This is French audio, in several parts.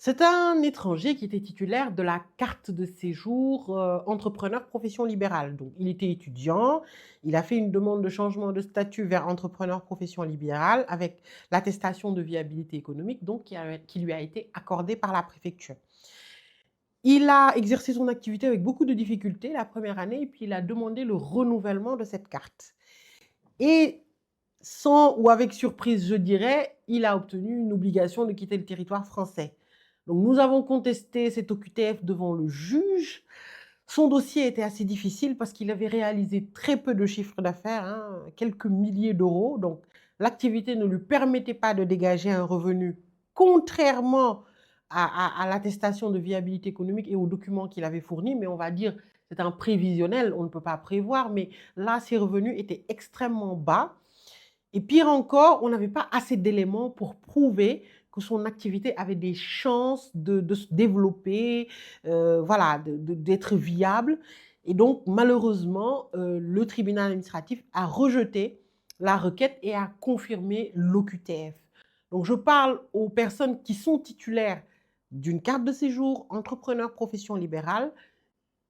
C'est un étranger qui était titulaire de la carte de séjour entrepreneur profession libérale. Donc, il était étudiant, il a fait une demande de changement de statut vers entrepreneur profession libérale avec l'attestation de viabilité économique donc, qui lui a été accordée par la préfecture. Il a exercé son activité avec beaucoup de difficultés la première année et puis il a demandé le renouvellement de cette carte. Et sans ou avec surprise, je dirais, il a obtenu une obligation de quitter le territoire français. Donc nous avons contesté cette OQTF devant le juge. Son dossier était assez difficile parce qu'il avait réalisé très peu de chiffre d'affaires, hein, quelques milliers d'euros. Donc l'activité ne lui permettait pas de dégager un revenu, contrairement à l'attestation de viabilité économique et aux documents qu'il avait fournis. Mais on va dire, c'est un prévisionnel, on ne peut pas prévoir. Mais là, ses revenus étaient extrêmement bas. Et pire encore, on n'avait pas assez d'éléments pour prouver que son activité avait des chances de se développer, voilà, d'être viable. Et donc, malheureusement, le tribunal administratif a rejeté la requête et a confirmé l'OQTF. Donc, je parle aux personnes qui sont titulaires d'une carte de séjour entrepreneur profession libérale.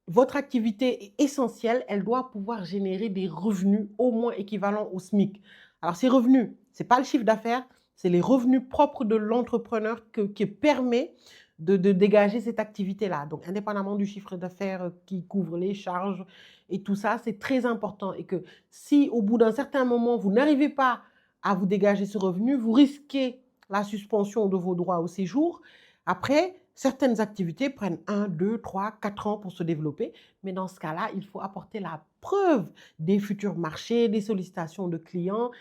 Votre activité est essentielle, elle doit pouvoir générer des revenus au moins équivalents au SMIC. Alors ces revenus, ce n'est pas le chiffre d'affaires, c'est les revenus propres de l'entrepreneur qui permet de dégager cette activité-là. Donc indépendamment du chiffre d'affaires qui couvre les charges et tout ça, c'est très important. Et que si au bout d'un certain moment, vous n'arrivez pas à vous dégager ce revenu, vous risquez la suspension de vos droits au séjour. Après, certaines activités prennent 1, 2, 3, 4 ans pour se développer, mais dans ce cas-là, il faut apporter la preuve des futurs marchés, des sollicitations de clients,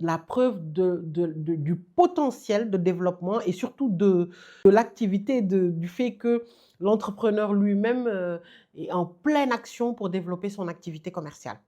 la preuve du potentiel de développement et surtout de l'activité, du fait que l'entrepreneur lui-même est en pleine action pour développer son activité commerciale.